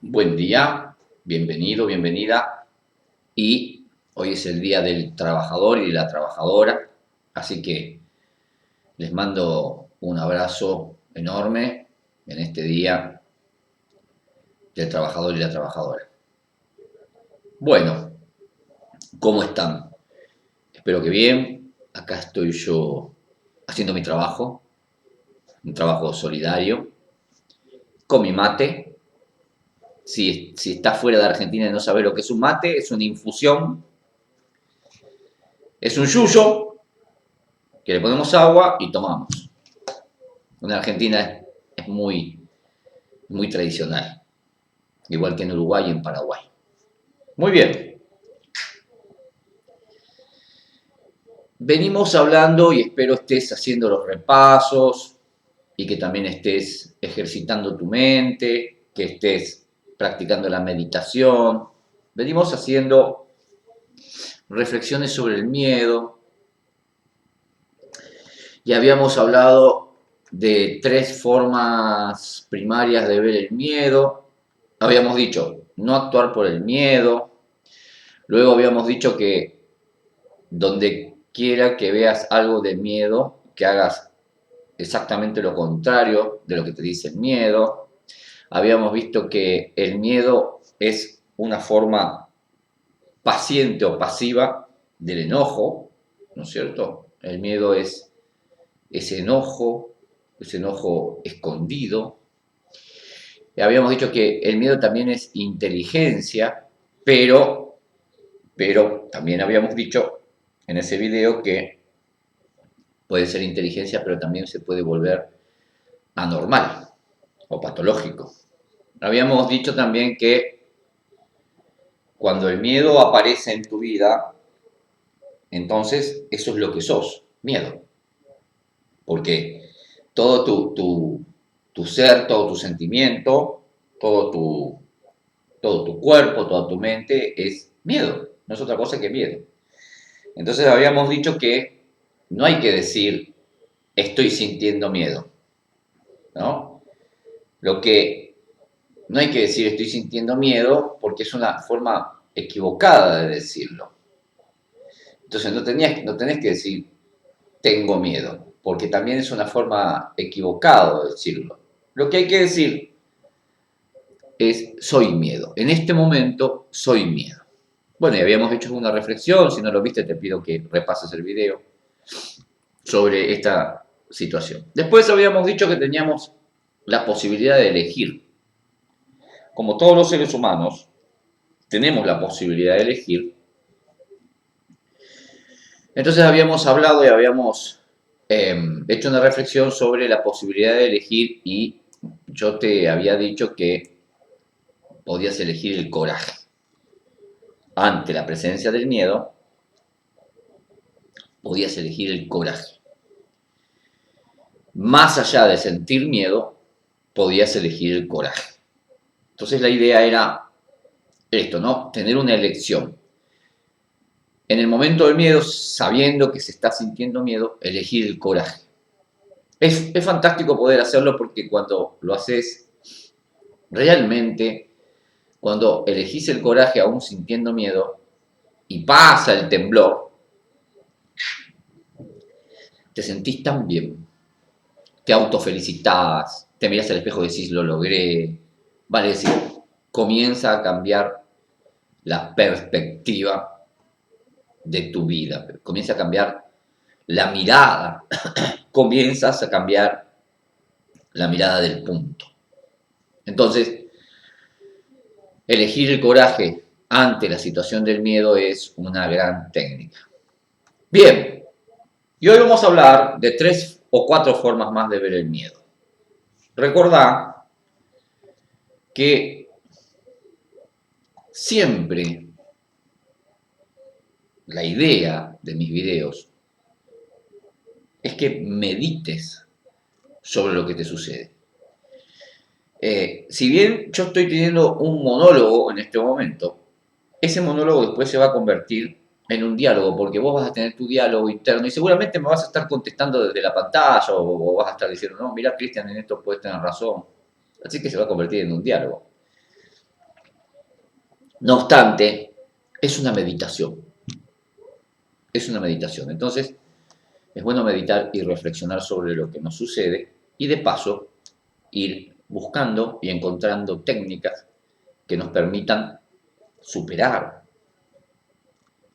Buen día, bienvenido, bienvenida. Y hoy es el día del trabajador y de la trabajadora, así que les mando un abrazo enorme en este día del trabajador y la trabajadora. Bueno, ¿cómo están? Espero que bien. Acá estoy yo haciendo mi trabajo, un trabajo solidario, con mi mate. Si está fuera de Argentina y no sabe lo que es un mate, es una infusión, es un yuyo que le ponemos agua y tomamos. En Argentina es muy tradicional, igual que en Uruguay y en Paraguay. Muy bien, venimos hablando y espero estés haciendo los repasos y que también estés ejercitando tu mente, que estés practicando la meditación. Venimos haciendo reflexiones sobre el miedo y habíamos hablado de tres formas primarias de ver el miedo. Habíamos dicho no actuar por el miedo. Luego habíamos dicho que donde quiera que veas algo de miedo, que hagas exactamente lo contrario de lo que te dice el miedo. Habíamos visto que el miedo es una forma paciente o pasiva del enojo, ¿no es cierto? El miedo es ese enojo escondido. Habíamos dicho que el miedo también es inteligencia, pero también habíamos dicho en ese video que puede ser inteligencia, pero también se puede volver anormal o patológico. Habíamos dicho también que cuando el miedo aparece en tu vida, entonces eso es lo que sos, miedo. Porque todo tu ser, todo tu sentimiento, todo tu, todo tu cuerpo, toda tu mente es miedo, no es otra cosa que miedo. Entonces habíamos dicho que no hay que decir estoy sintiendo miedo, ¿no? Lo que no hay que decir estoy sintiendo miedo porque es una forma equivocada de decirlo. Entonces no tenés que decir tengo miedo, porque también es una forma equivocada de decirlo. Lo que hay que decir es soy miedo. En este momento soy miedo. Bueno, y habíamos hecho una reflexión, si no lo viste te pido que repases el video sobre esta situación. Después habíamos dicho que teníamos la posibilidad de elegir. Como todos los seres humanos, tenemos la posibilidad de elegir. Entonces habíamos hablado y habíamos hecho una reflexión sobre la posibilidad de elegir y yo te había dicho que podías elegir el coraje. Ante la presencia del miedo, podías elegir el coraje. Más allá de sentir miedo, podías elegir el coraje. Entonces la idea era esto, ¿no? Tener una elección. En el momento del miedo, sabiendo que se está sintiendo miedo, elegir el coraje. Es fantástico poder hacerlo porque cuando lo haces realmente, cuando elegís el coraje aún sintiendo miedo y pasa el temblor, te sentís tan bien, te autofelicitas, te mirás al espejo y decís lo logré, vale decir, comienza a cambiar la perspectiva de tu vida, comienza a cambiar la mirada, comienzas a cambiar la mirada del punto. Entonces, elegir el coraje ante la situación del miedo es una gran técnica. Bien, y hoy vamos a hablar de 3 o 4 formas más de ver el miedo. Recordá que siempre la idea de mis videos es que medites sobre lo que te sucede. Si bien yo estoy teniendo un monólogo en este momento, ese monólogo después se va a convertir en un diálogo, porque vos vas a tener tu diálogo interno y seguramente me vas a estar contestando desde la pantalla o vas a estar diciendo, no, mira Cristian, en esto puedes tener razón. Así que se va a convertir en un diálogo. No obstante, es una meditación. Es una meditación. Entonces, es bueno meditar y reflexionar sobre lo que nos sucede y de paso ir buscando y encontrando técnicas que nos permitan superar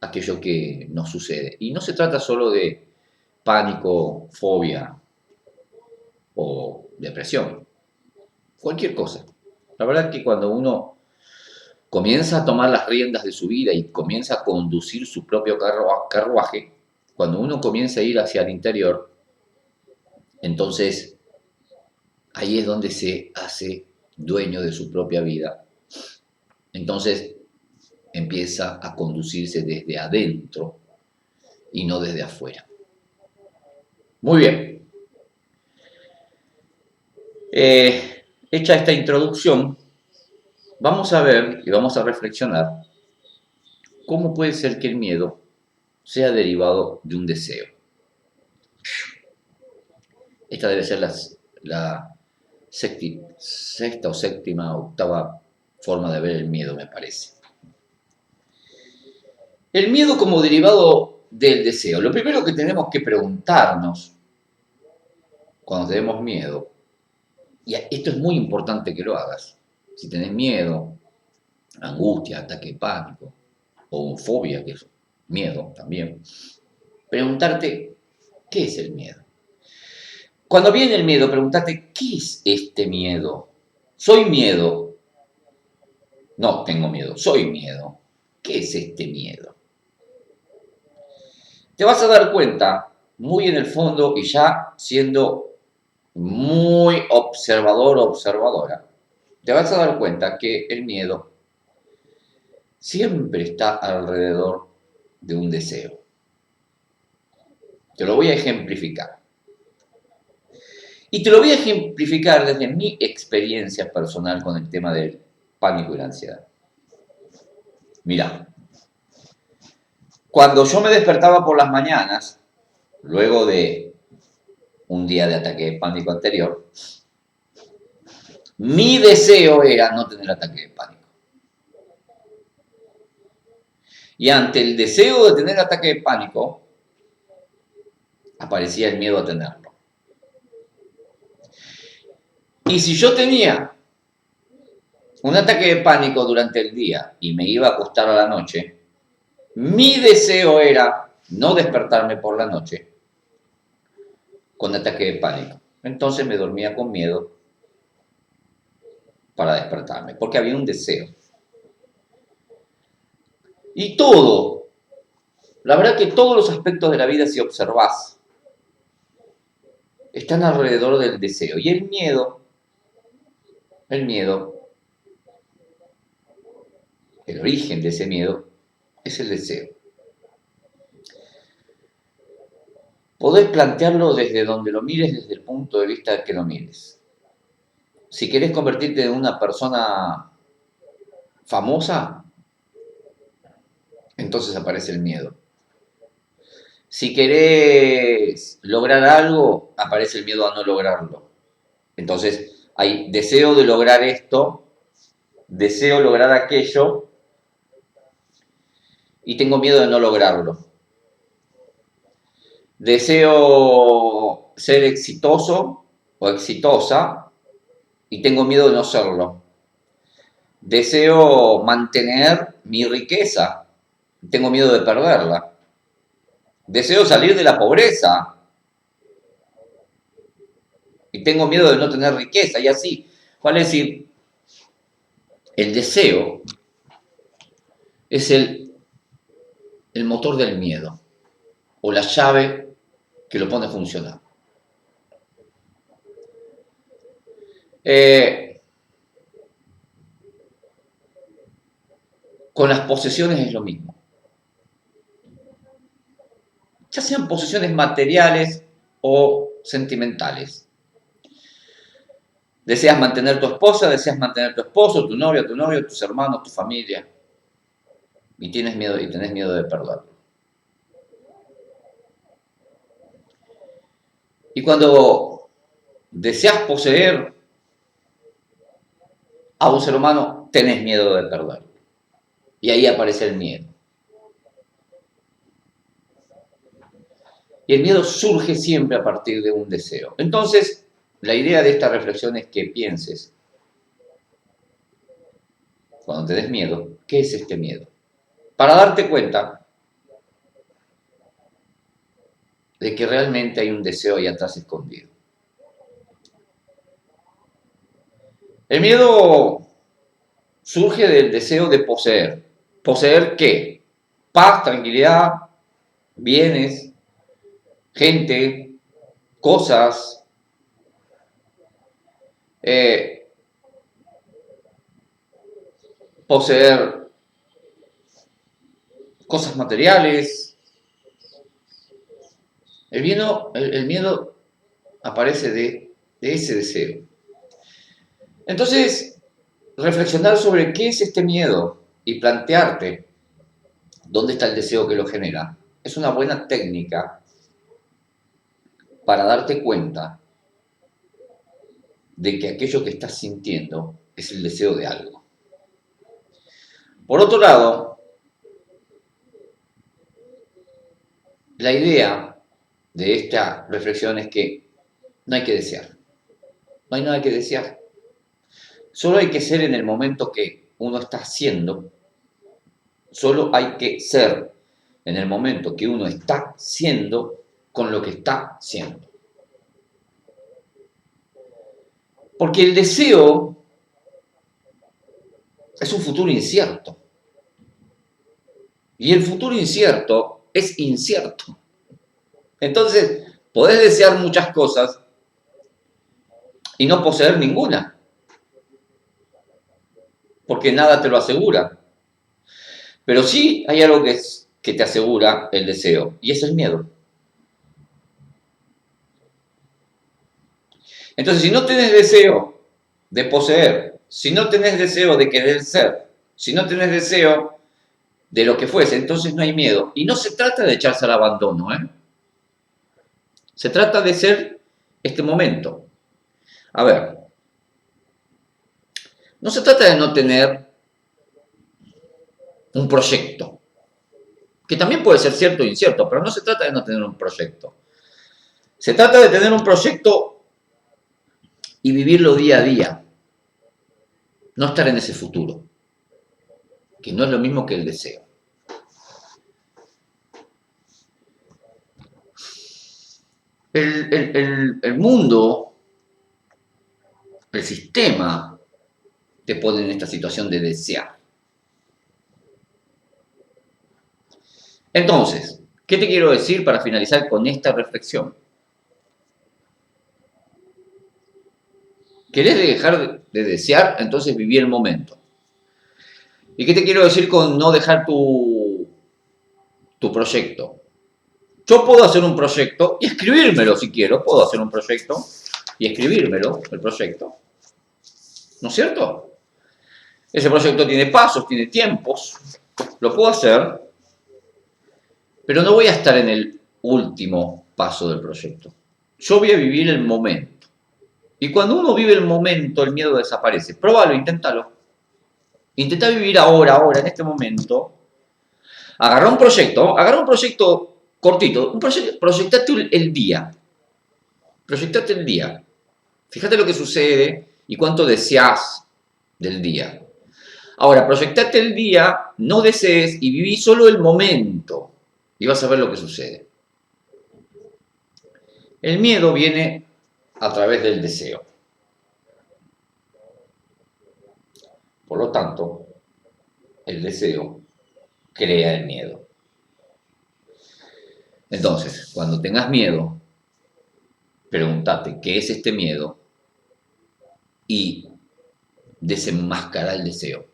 aquello que nos sucede. Y no se trata solo de pánico, fobia o depresión, cualquier cosa. La verdad es que cuando uno comienza a tomar las riendas de su vida y comienza a conducir su propio carruaje, cuando uno comienza a ir hacia el interior, entonces ahí es donde se hace dueño de su propia vida. Entonces empieza a conducirse desde adentro y no desde afuera. Muy bien. Hecha esta introducción, vamos a ver y vamos a reflexionar cómo puede ser que el miedo sea derivado de un deseo. Esta debe ser la sexta o séptima, octava forma de ver el miedo, me parece. El miedo como derivado del deseo. Lo primero que tenemos que preguntarnos cuando tenemos miedo, y esto es muy importante que lo hagas, si tenés miedo, angustia, ataque de pánico, o fobia, que es miedo también, preguntarte, ¿qué es el miedo? Cuando viene el miedo, preguntarte, ¿qué es este miedo? ¿Soy miedo? No tengo miedo, soy miedo. ¿Qué es este miedo? Te vas a dar cuenta, muy en el fondo y ya siendo muy observador o observadora, te vas a dar cuenta que el miedo siempre está alrededor de un deseo. Te lo voy a ejemplificar. Y te lo voy a ejemplificar desde mi experiencia personal con el tema del pánico y la ansiedad. Mira, cuando yo me despertaba por las mañanas, luego de un día de ataque de pánico anterior, mi deseo era no tener ataque de pánico. Y ante el deseo de tener ataque de pánico, aparecía el miedo a tenerlo. Y si yo tenía un ataque de pánico durante el día y me iba a acostar a la noche, mi deseo era no despertarme por la noche con ataque de pánico. Entonces me dormía con miedo para despertarme, porque había un deseo. Y todo, la verdad que todos los aspectos de la vida, si observás, están alrededor del deseo. Y el miedo, el origen de ese miedo, es el deseo. Podés plantearlo desde donde lo mires, desde el punto de vista que lo mires. Si querés convertirte en una persona famosa, entonces aparece el miedo. Si querés lograr algo, aparece el miedo a no lograrlo. Entonces, hay deseo de lograr esto, deseo lograr aquello, y tengo miedo de no lograrlo. Deseo ser exitoso o exitosa, y tengo miedo de no serlo. Deseo mantener mi riqueza, tengo miedo de perderla. Deseo salir de la pobreza y tengo miedo de no tener riqueza, y así. Vale decir, el deseo es el motor del miedo o la llave que lo pone a funcionar. Con las posesiones es lo mismo. Ya sean posesiones materiales o sentimentales. Deseas mantener tu esposa, deseas mantener tu esposo, tu novia, tu novio, tus hermanos, tu familia. Y tenés miedo de perderlo. Y cuando deseas poseer a un ser humano, tenés miedo de perderlo. Y ahí aparece el miedo. Y el miedo surge siempre a partir de un deseo. Entonces, la idea de esta reflexión es que pienses, cuando te des miedo, ¿qué es este miedo? Para darte cuenta de que realmente hay un deseo ahí atrás escondido. El miedo surge del deseo de poseer. ¿Poseer qué? Paz, tranquilidad, bienes, gente, cosas, eh, poseer cosas materiales. El miedo aparece de ese deseo. Entonces, reflexionar sobre qué es este miedo y plantearte dónde está el deseo que lo genera es una buena técnica para darte cuenta de que aquello que estás sintiendo es el deseo de algo. Por otro lado, la idea de esta reflexión es que no hay que desear. No hay nada que desear. Solo hay que ser en el momento que uno está haciendo. Solo hay que ser en el momento que uno está siendo con lo que está siendo. Porque el deseo es un futuro incierto. Y el futuro incierto es incierto. Entonces, podés desear muchas cosas y no poseer ninguna. Porque nada te lo asegura. Pero sí hay algo que te asegura el deseo, y es el miedo. Entonces, si no tenés deseo de poseer, si no tenés deseo de querer ser, si no tenés deseo de lo que fuese, entonces no hay miedo. Y no se trata de echarse al abandono, ¿eh? Se trata de ser este momento. A ver, no se trata de no tener un proyecto, que también puede ser cierto o incierto, pero no se trata de no tener un proyecto. Se trata de tener un proyecto y vivirlo día a día, no estar en ese futuro, que no es lo mismo que el deseo. El mundo, el sistema, te pone en esta situación de desear. Entonces, ¿qué te quiero decir para finalizar con esta reflexión? ¿Querés dejar de desear? Entonces viví el momento. ¿Y qué te quiero decir con no dejar tu proyecto? Yo puedo hacer un proyecto y escribírmelo si quiero. Puedo hacer un proyecto y escribírmelo, el proyecto. ¿No es cierto? Ese proyecto tiene pasos, tiene tiempos. Lo puedo hacer, pero no voy a estar en el último paso del proyecto. Yo voy a vivir el momento. Y cuando uno vive el momento, el miedo desaparece. Próbalo, inténtalo. Intenta vivir ahora, en este momento. Agarra un proyecto cortito, proyectate el día. Proyectate el día. Fíjate lo que sucede y cuánto deseas del día. Ahora, proyectate el día, no desees y viví solo el momento. Y vas a ver lo que sucede. El miedo viene a través del deseo. Por lo tanto, el deseo crea el miedo. Entonces, cuando tengas miedo, pregúntate qué es este miedo y desenmascara el deseo.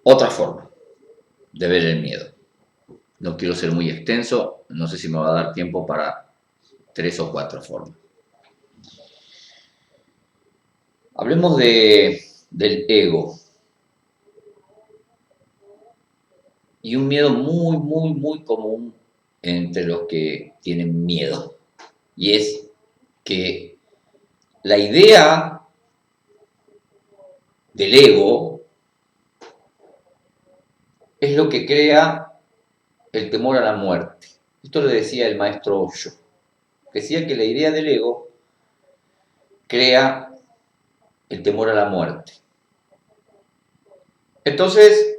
Otra forma de ver el miedo. No quiero ser muy extenso, no sé si me va a dar tiempo para 3 o 4 formas. Hablemos del ego. Y un miedo muy común entre los que tienen miedo. Y es que la idea del ego es lo que crea el temor a la muerte. Esto lo decía el maestro Osho. Decía que la idea del ego crea el temor a la muerte. Entonces,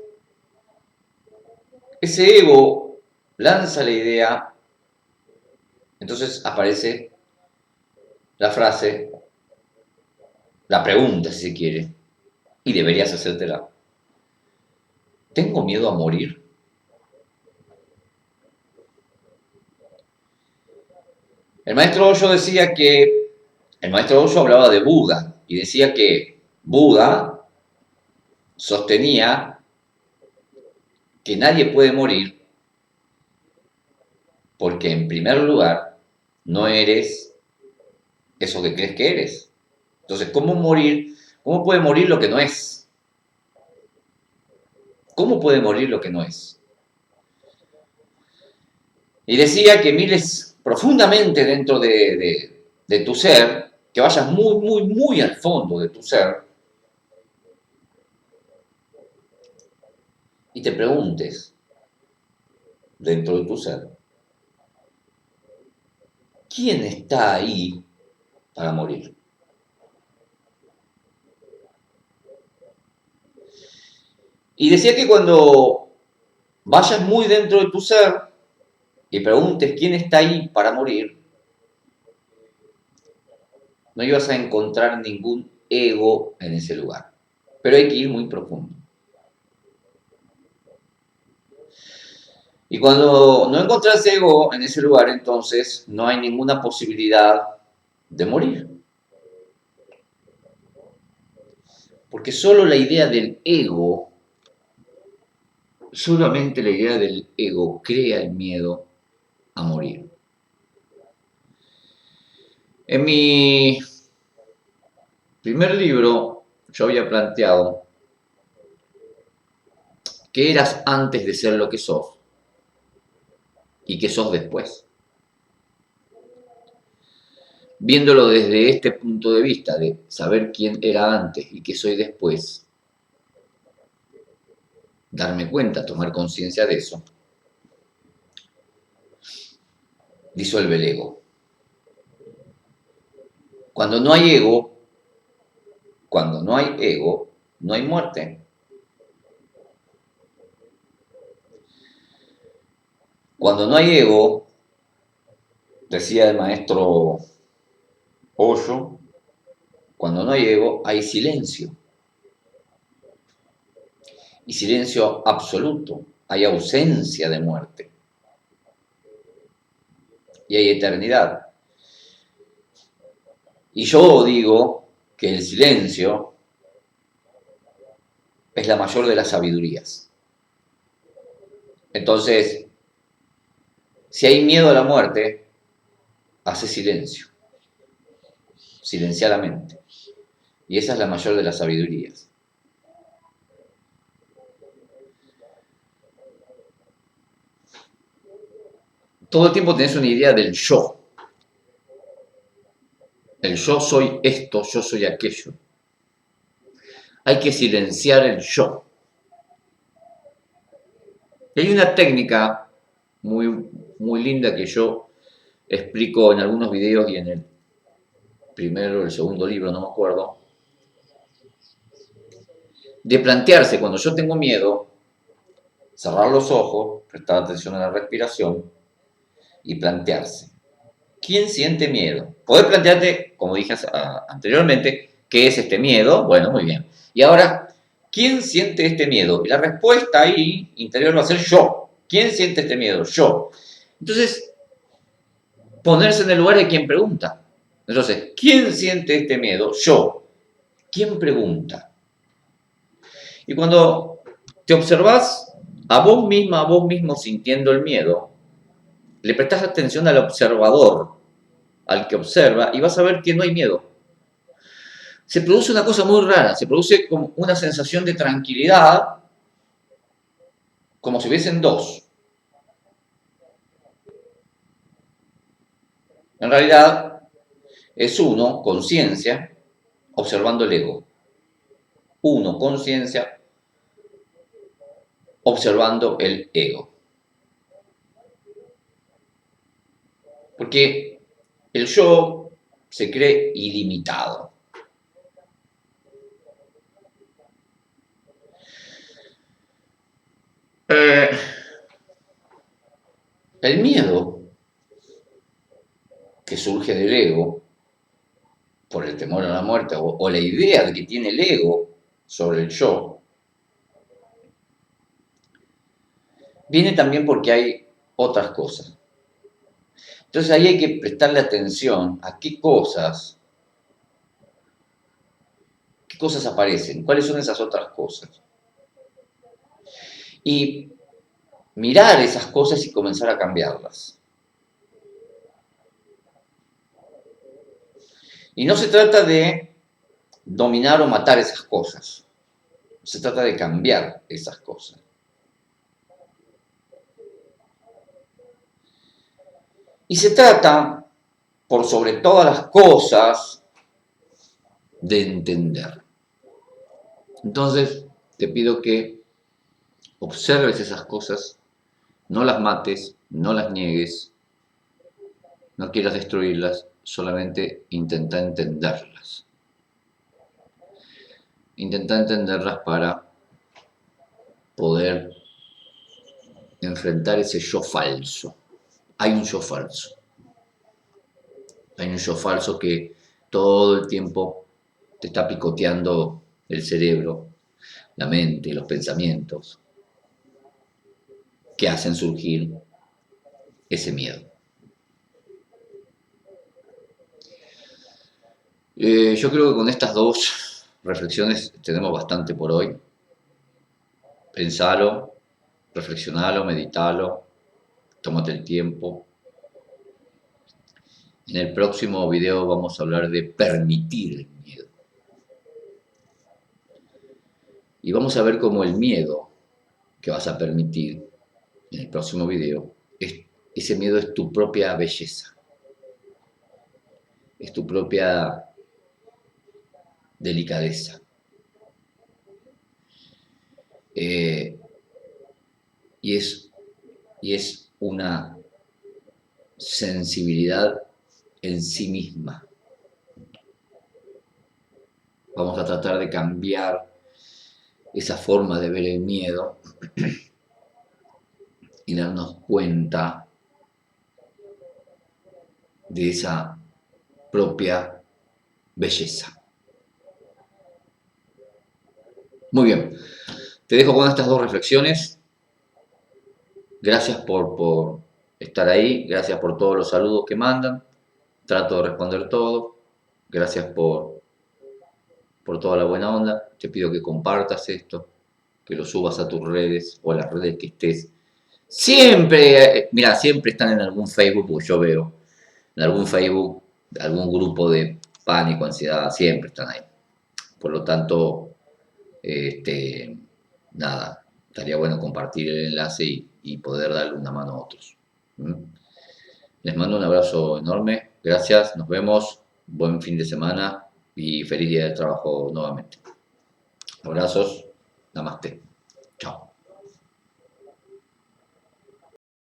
ese ego lanza la idea, entonces aparece la frase, la pregunta si se quiere, y deberías hacértela. ¿Tengo miedo a morir? El maestro Osho hablaba de Buda y decía que Buda sostenía que nadie puede morir porque en primer lugar no eres eso que crees que eres. Entonces, ¿cómo morir? ¿Cómo puede morir lo que no es? ¿Cómo puede morir lo que no es? Y decía que mires profundamente dentro de tu ser, que vayas muy, muy, muy al fondo de tu ser y te preguntes dentro de tu ser, ¿quién está ahí para morir? Y decía que cuando vayas muy dentro de tu ser y preguntes quién está ahí para morir, no ibas a encontrar ningún ego en ese lugar. Pero hay que ir muy profundo. Y cuando no encontrás ego en ese lugar, entonces no hay ninguna posibilidad de morir. Porque solo la idea del ego, solamente la idea del ego crea el miedo a morir. En mi primer libro yo había planteado que eras antes de ser lo que sos y que sos después. Viéndolo desde este punto de vista, de saber quién era antes y qué soy después, darme cuenta, tomar conciencia de eso, disuelve el ego. Cuando no hay ego, no hay muerte. Cuando no hay ego, decía el maestro Osho, cuando no hay ego, hay silencio. Y silencio absoluto. Hay ausencia de muerte. Y hay eternidad. Y yo digo que el silencio es la mayor de las sabidurías. Entonces, si hay miedo a la muerte, hace silencio. Silenciadamente. Y esa es la mayor de las sabidurías. Todo el tiempo tenés una idea del yo. El yo soy esto, yo soy aquello. Hay que silenciar el yo. Y hay una técnica muy, muy linda que yo explico en algunos videos y en el primero o el segundo libro, no me acuerdo, de plantearse cuando yo tengo miedo, cerrar los ojos, prestar atención a la respiración y plantearse. ¿Quién siente miedo? Podés plantearte, como dije anteriormente, ¿qué es este miedo? Bueno, muy bien. Y ahora, ¿quién siente este miedo? Y la respuesta ahí interior va a ser yo. ¿Quién siente este miedo? Yo. Entonces, ponerse en el lugar de quien pregunta. Entonces, ¿quién siente este miedo? Yo. ¿Quién pregunta? Y cuando te observas a vos misma, a vos mismo sintiendo el miedo, le prestás atención al observador, al que observa, y vas a ver que no hay miedo. Se produce una cosa muy rara, se produce como una sensación de tranquilidad, como si hubiesen dos. En realidad, es uno, conciencia, observando el ego. uno, conciencia, observando el ego. Porque el yo se cree ilimitado. El miedo que surge del ego por el temor a la muerte o la idea de que tiene el ego sobre el yo, viene también porque hay otras cosas. Entonces ahí hay que prestarle atención a qué cosas aparecen, cuáles son esas otras cosas. Y mirar esas cosas y comenzar a cambiarlas. Y no se trata de dominar o matar esas cosas. Se trata de cambiar esas cosas. Y se trata, por sobre todas las cosas, de entender. Entonces, te pido que observes esas cosas, no las mates, no las niegues, no quieras destruirlas, solamente intenta entenderlas. Intenta entenderlas para poder enfrentar ese yo falso. Hay un yo falso. Hay un yo falso que todo el tiempo te está picoteando el cerebro, la mente, los pensamientos, que hacen surgir ese miedo. Yo creo que con estas dos reflexiones tenemos bastante por hoy. Pensalo, reflexionalo, meditalo, tómate el tiempo. En el próximo video vamos a hablar de permitir el miedo. Y vamos a ver cómo el miedo que vas a permitir en el próximo video, ese miedo es tu propia belleza. Es tu propia delicadeza. Y es una sensibilidad en sí misma. Vamos a tratar de cambiar esa forma de ver el miedo y darnos cuenta de esa propia belleza. Muy bien, te dejo con estas dos reflexiones. Gracias por estar ahí, gracias por todos los saludos que mandan. Trato de responder todo. Gracias por toda la buena onda. Te pido que compartas esto, que lo subas a tus redes o a las redes que estés. Siempre, mira, siempre están en algún Facebook, porque yo veo en algún Facebook, algún grupo de pánico, ansiedad, siempre están ahí. Por lo tanto, nada, estaría bueno compartir el enlace y poder darle una mano a otros. Les mando un abrazo enorme, gracias, nos vemos, buen fin de semana y feliz día de trabajo nuevamente. Abrazos, namaste, chao.